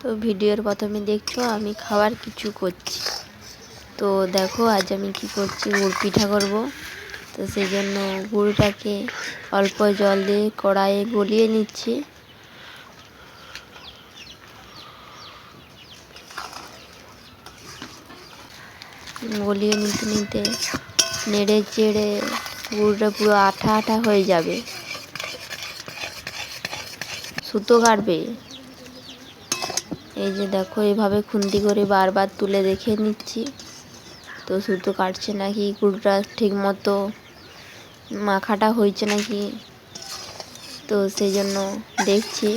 তো ভিডিওর প্রথমে দেখতো আমি খাবার কিছু করছি। তো দেখো আজ আমি কি করছি, গুড় পিঠা করব। তো সেই জন্য গুড়টাকে অল্প জল দিয়ে কড়াইয়ে গলিয়ে নিচ্ছি। গলিয়ে নিতে নিতে নেড়ে চেড়ে গুড়টা পুরো আঠা আঠা হয়ে যাবে, সুতো কাটবে। এই যে দেখো এইভাবে খুন্তি করে বারবার তুলে দেখে নিচ্ছি তো সুতো কাটছে নাকি, গুড়টা ঠিক মতো মাখাটা হয়েছে নাকি। তো সেই জন্য দেখছি।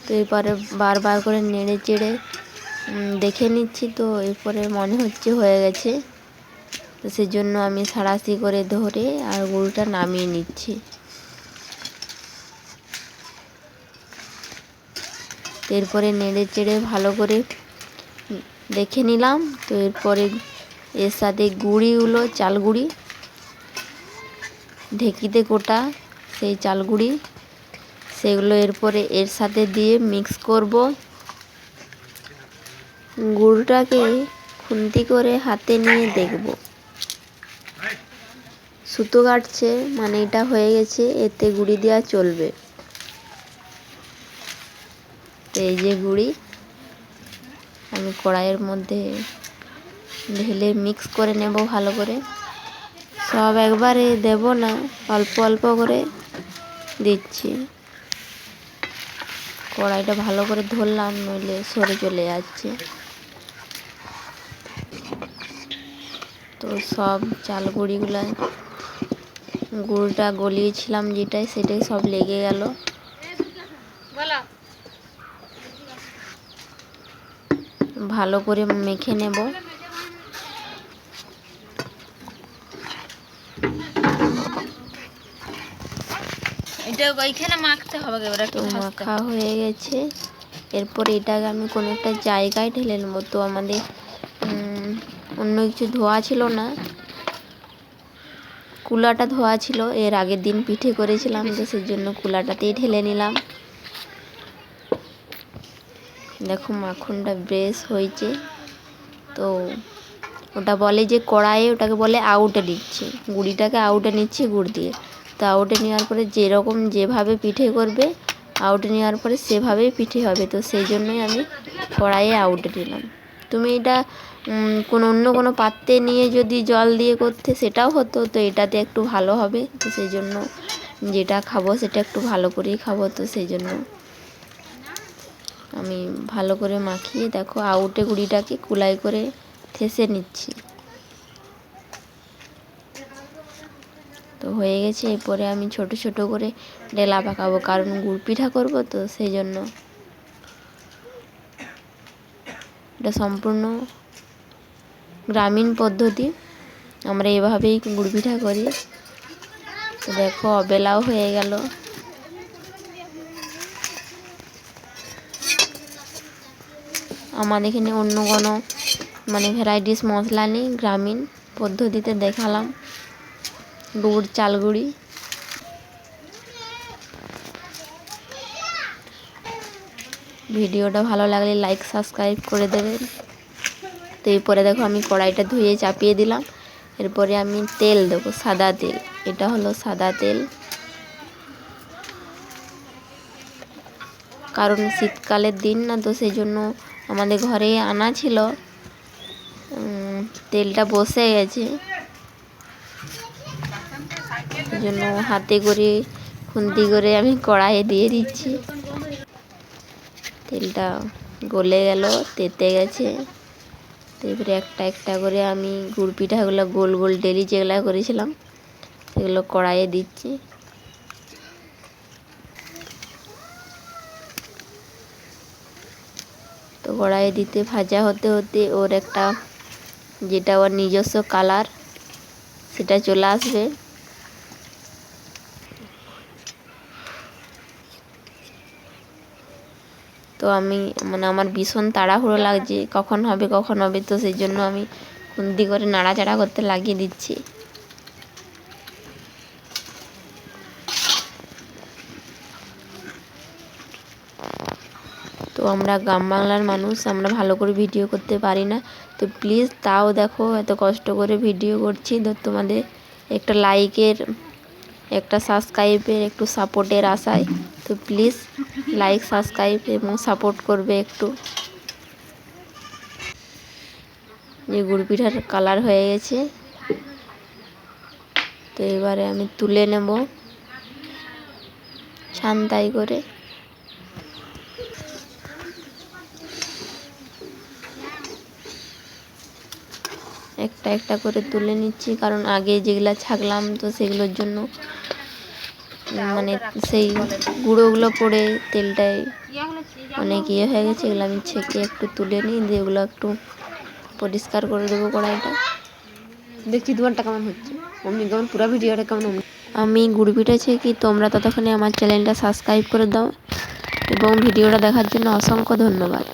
তো এরপরে বারবার করে নেড়ে চেড়ে দেখে নিচ্ছি। তো এরপরে মনে হচ্ছে হয়ে গেছে। তো সেই জন্য আমি সাঁড়াশি করে ধরে আর গুড়টা নামিয়ে নিচ্ছি। এরপরে নেড়ে চেড়ে ভালো করে দেখে নিলাম। তো এরপরে এর সাথে গুঁড়িগুলো, চাল গুঁড়ি, ঢেঁকিতে কোটা সেই চাল গুঁড়ি, সেগুলো এরপরে এর সাথে দিয়ে মিক্স করব। গুড়টাকে খুন্তি করে হাতে নিয়ে দেখব, সুতো কাটছে মানে এটা হয়ে গেছে, এতে গুঁড়ি দেওয়া চলবে। তো এই যে গুঁড়ি আমি কড়াইয়ের মধ্যে ঢেলে মিক্স করে নেব ভালো করে। সব একবারে দেব না, অল্প অল্প করে দিচ্ছি। কড়াইটা ভালো করে ধরলাম, নইলে সরে চলে যাচ্ছে। তো সব চাল গুঁড়িগুলো, গুড়টা গলিয়েছিলাম যেটাই, সেটাই সব লেগে গেল। ভালো করে মেখে নেব। এটা ওইখানে মাখতে হবে, এবারে একটু মাখা হয়ে গেছে। এরপর এটাকে আমি কোনো একটা জায়গায় ঢেলে নেব। তো আমাদের অন্য কিছু ধোয়া ছিল না, কুলাটা ধোয়া ছিল, এর আগের দিন পিঠে করেছিলাম, তো সেই জন্য কুলাটাতেই ঢেলে নিলাম। দেখো মাখনটা বেশ হয়েছে। তো ওটা বলে যে কড়াইয়ে, ওটাকে বলে আউটে নিচ্ছি, গুঁড়িটাকে আউটে নিচ্ছি গুড় দিয়ে। তো আউটে নেওয়ার পরে যেরকম যেভাবে পিঠে করবে, আউটে নেওয়ার পরে সেভাবেই পিঠে হবে। তো সেই জন্যই আমি কড়াইয়ে আউটে নিলাম। তুমি এটা অন্য কোনো পাত্রে নিয়ে যদি জল দিয়ে করতে সেটাও হতো, তো এটাতে একটু ভালো হবে। তো সেই জন্য যেটা খাবো সেটা একটু ভালো করেই খাবো। তো সেই জন্য আমি ভালো করে মাখিয়ে দেখো আউটে গুঁড়িটাকে কুলাই করে ঠেসে নিচ্ছি। তো হয়ে গেছে। এরপরে আমি ছোট ছোট করে ডেলা পাকাবো, কারণ গুড় পিঠা করব, তো সেই জন্য। এটা সম্পূর্ণ গ্রামীণ পদ্ধতি, আমরা এভাবেই গুড় পিঠা করি। তো দেখো অবেলাও হয়ে গেল। আমাদের এখানে অন্য কোনো ভ্যারাইটিস মশলা নেই, গ্রামীণ পদ্ধতিতে দেখালাম গুড়, চাল গুঁড়ি। ভিডিওটা ভালো লাগলে লাইক সাবস্ক্রাইব করে দেবেন। তো এরপরে দেখো আমি কড়াইটা ধুয়ে চাপিয়ে দিলাম। এরপরে আমি তেল দেবো, সাদা তেল। এটা হলো সাদা তেল, কারণ শীতকালের দিন না, তো সেই জন্য আমাদের ঘরে আনা ছিল। তেলটা বসে গেছে, সেই জন্য হাতে করে খুন্তি করে আমি কড়াইয়ে দিয়ে দিচ্ছি। তেলটা গলে গেল, তেতে গেছে। তারপরে একটা একটা করে আমি গুড় পিঠাগুলো গোল গোল ডেলি যেগুলো করেছিলাম সেগুলো কড়াইয়ে দিচ্ছি। তো কড়াইয়ে দিতে ভাজা হতে হতে ওর একটা, যেটা ওর নিজস্ব কালার, সেটা চলে আসবে। তো আমি আমার ভীষণ তাড়াহুড়ো লাগছে, কখন হবে কখন হবে। তো সেই জন্য আমি খুন্তি করে নাড়াচাড়া করতে লাগিয়ে দিচ্ছি। তো আমরা গ্রাম বাংলার মানুষ, আমরা ভালো করে ভিডিও করতে পারি না, তো প্লিজ তাও দেখো এত কষ্ট করে ভিডিও করছি, তো তোমাদের একটা লাইকের, একটা সাবস্ক্রাইবের, একটু সাপোর্টের আশায়, তো প্লিজ লাইক সাবস্ক্রাইব এবং সাপোর্ট করবে একটু। যে গুড় পিঠার কালার হয়ে গেছে, তো এবারে আমি তুলে নেব ছান্তাই করে। একটা একটা করে তুলে নিচ্ছি, কারণ আগে যেগুলা ছাকলাম তো সেগুলোর জন্য মানে সেই গুঁড়োগুলো পড়ে তেলটায় অনেক ইয়ে হয়ে গেছে। এগুলো আমি ছেঁকে একটু তুলে নিই, দিয়ে এগুলো একটু পরিষ্কার করে দেবো কড়াইটা। দেখছি দোকানটা কেমন হচ্ছে, অমনি কেমন পুরো ভিডিওটা কেমন। আমি গুড় পিঠা ছেঁকি, তোমরা ততক্ষণে আমার চ্যানেলটা সাবস্ক্রাইব করে দাও এবং ভিডিওটা দেখার জন্য অসংখ্য ধন্যবাদ।